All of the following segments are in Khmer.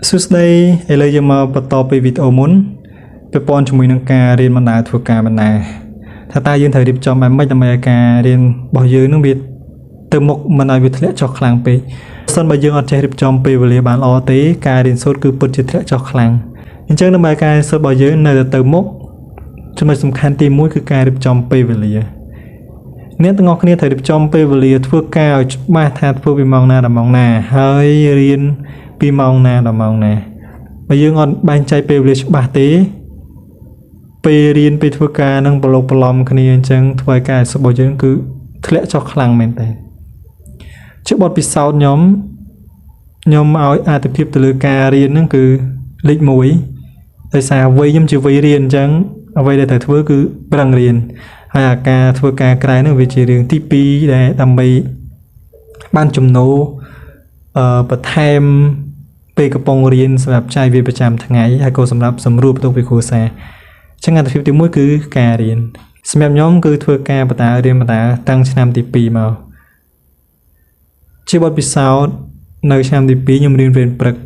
សួស្តីឥឡូវយើងមកបន្តពីវីដេអូមុនពាក់ព័ន្ធជាមួយនឹងការរៀនបណ្ដាធ្វើការបណ្ដាថាតើយើងត្រូវរៀបចំបែបម៉េចដើម្បីឲ្យការរៀនរបស់យើងនឹងវាទៅមុខមិនឲ្យវាធ្លាក់ចុះខ្លាំងពេកបើមិនបើយើងអត់ចេះរៀបចំពេលវេលាបានល្អទេការរៀនសូត្រគឺពិតជាធ្លាក់ចុះខ្លាំងអញ្ចឹងដើម្បីការរៀនសូត្ររបស់យើងនៅទៅមុខចំណុចសំខាន់ទី1គឺការរៀបចំពេលវេលាអ្នកទាំងអស់គ្នាត្រូវរៀបចំពេលវេលាធ្វើការឲ្យច្បាស់ថាធ្វើពីម៉ោងណាដល់ម៉ោងណាហើយរៀនពីម៉ោងណាដល់ម៉ោងណាបើយើងអត់បែងចែកពេលវេលាច្បាស់ទេពេលរៀនពេលធ្វើការនឹងប្រឡូកប្រឡំគ្នាអញ្ចឹងធ្វើឲ្យការសិក្សារបស់យើងគឺធ្លាក់ចុះខ្លាំងមែនតើជាបទពិសោធន៍ខ្ញុំឲ្យអាទិភាពទៅលើការរៀនហ្នឹងគឺលេខ1ដោយសារវ័យខ្ញុំជាវ័យរៀនអញ្ចឹងអ្វីដែលត្រូវធ្វើគឺប្រឹងរៀនហើយអាការធ្វើការក្រៅហ្នឹងវាជារឿងទី2ដែលដើម្បីបានចំណូលបន្ថែមពេលកំពុងរៀនសម្រាប់ចាយវាប្រចាំថ្ងៃហើយក៏សម្រាប់សម្រួលបន្ទុកពីគ្រួសារអញ្ចឹងអាទិភាពទី1គឺការរៀនសម្រាប់ខ្ញុំគឺធ្វើការបន្តរៀនបន្តតាំងឆ្នាំទី2មកជាបទពិសោធន៍នៅឆ្នាំទី2ខ្ញុំរៀនព្រឹក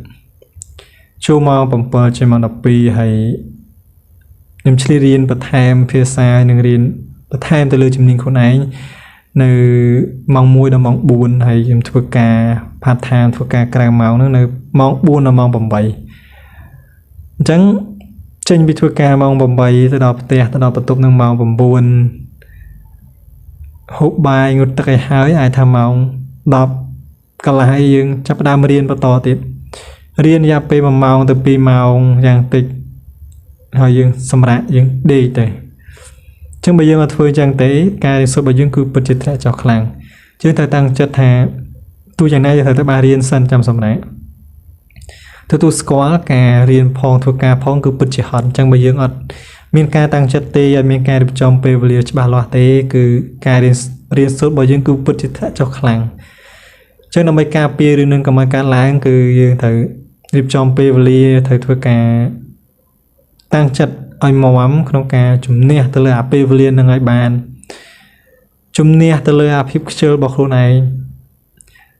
ចូលម៉ោង7ចេញម៉ោង12ហើយខ្ញុំឆ្លៀតរៀនបន្ថែមភាសានិងរៀនបន្ថែមទៅលើជំនាញខ្លួនឯងនៅម៉ោង1ដល់ម៉ោង4ហើយខ្ញុំធ្វើការ part time ធ្វើការក្រៅម៉ោងហ្នឹងនៅម៉ោង4ដល់ម៉ោង8អញ្ចឹងចេញពីធ្វើការម៉ោង8ទៅដល់ផ្ទះទៅដល់បន្ទប់នឹងម៉ោង9ហូបបាយងូតទឹកឲ្យហើយអាចថាម៉ោង10កន្លះហើយយើងចាប់ផ្ដើមរៀនបន្តទៀតរៀនរយៈពេល1ម៉ោងទៅ2ម៉ោងយ៉ាងតិចហើយយើងសម្រាកយើងដេកទៅអញ្ចឹងបើយើងអត់ធ្វើអញ្ចឹងទេការរៀនសូត្ររបស់យើងគឺពិតជាធ្លាក់ចុះខ្លាំងយើងត្រូវតាំងចិត្តថាទោះយ៉ាងណាយើងត្រូវតែបានរៀនសិនចាំសម្រាប់ទទួលស្គាល់ការរៀនផងធ្វើការផងគឺពិតជាហត់អញ្ចឹងបើយើងអត់មានការតាំងចិត្តទេអត់មានការរៀបចំពេលវេលាច្បាស់លាស់ទេគឺការរៀនសូត្ររបស់យើងគឺពិតជាធ្លាក់ចុះខ្លាំងអញ្ចឹងដើម្បីការពាររឿងនឹងកុំឲ្យកើតឡើងគឺយើងត្រូវរៀបចំពេលវេលាត្រូវធ្វើការតាំងចិត្តឲ្យមាំក្នុងការជំនះទៅលើអាពេលវេលានឹងឲ្យបានជំនះទៅលើអាភាពខ្ជិលរបស់ខ្លួនឯង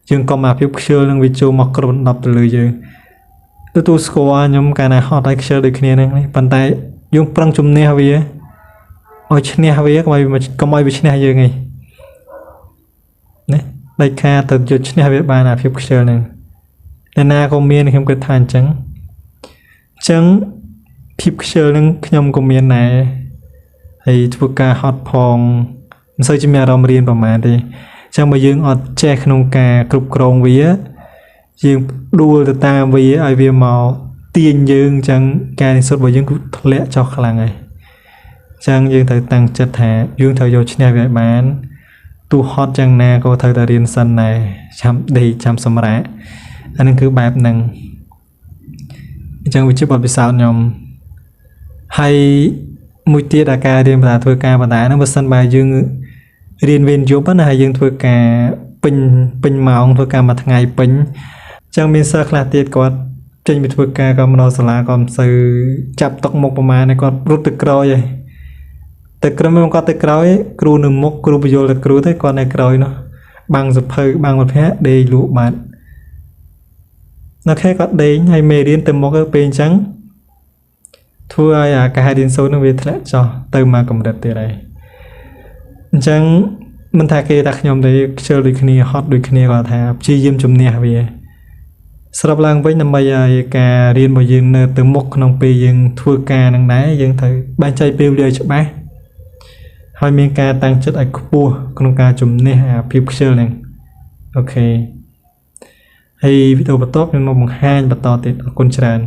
យើងកុំអាភាពខ្ជិលនឹងវាចូលមកគ្របដណ្ដប់ទៅលើយើងទទួលស្គាល់ខ្ញុំកាលណាហត់ហើយខ្ជិលដូចគ្នាហ្នឹងប៉ុន្តែយើងប្រឹងជំនះវាឲ្យឈ្នះវាកុំឲ្យវាឈ្នះយើងឯងណាដាច់ខាតទៅយកឈ្នះវាបានអាភាពខ្ជិលហ្នឹងតែណាក៏មានខ្ញុំគិតថាអញ្ចឹងភាពខ្ជិលនឹងខ្ញុំក៏មានដែរហើយធ្វើការហត់ផងមិនសូវជាមានអារម្មណ៍រៀនប្រហែលទេអញ្ចឹងបើយើងអត់ចេះក្នុងការគ្រប់គ្រងវាយើងដួលទៅតាមវាឲ្យវាមកទាញយើងអញ្ចឹងការរៀនសូត្ររបស់យើងគឺធ្លាក់ចុះខ្លាំងហើយអញ្ចឹងយើងត្រូវតាំងចិត្តថាយើងត្រូវយកឈ្នះវាឲ្យបានទោះហត់យ៉ាងណាក៏ត្រូវតែរៀនសិនដែរចាំដេកចាំសម្រាកអានឹងគឺបែបហ្នឹងអញ្ចឹងវាជាបទពិសោធន៍ខ្ញុំហើយមួយទៀតអាការរៀនបណ្ដាធ្វើការបណ្ដាហ្នឹងបើសិនបើយើងរៀនវេនយប់ណាហើយយើងធ្វើការពេញម៉ោងធ្វើការមួយថ្ងៃពេញអញ្ចឹងមានសិស្សខ្លះទៀតគាត់ចេញពីធ្វើការក៏មកដល់សាលាក៏មិនសូវចាប់តុកមុខប្រហែលគាត់រត់ទៅក្រោយហើយតែក្រោយមកគាត់ទៅក្រោយគ្រូនៅមុខគ្រូបញ្យល់តែគ្រូទៅគាត់នៅក្រោយនោះបាំងសភៅបាំងវិភាគដេកលក់បាត់នៅខែគាត់ដេកហើយមេរៀនទៅមុខទៅពេលអញ្ចឹងធ្វើឲ្យអាការរៀនសូត្រនឹងវាធ្លាក់ចុះទៅមកកម្រិតទៀតហើយអញ្ចឹងមិនថាគេថាខ្ញុំទេខ្ជិលដូចគ្នាហត់ដូចគ្នាគាត់ថាព្យាយាមជំនះវាស្រាប់ឡើងវិញដើម្បីឲ្យការរៀនរបស់យើងនៅទៅមុខក្នុងពេលយើងធ្វើការនឹងដែរយើងត្រូវបែងចែកពេលវេលាច្បាស់ហើយមានការតាំងចិត្តឲ្យខ្ពស់ក្នុងការជំនះអាភាពខ្ជិលហ្នឹងអូខេហើយវីដេអូបន្ទាប់ខ្ញុំមកបង្ហាញបន្តទៀតអរគុណច្រើន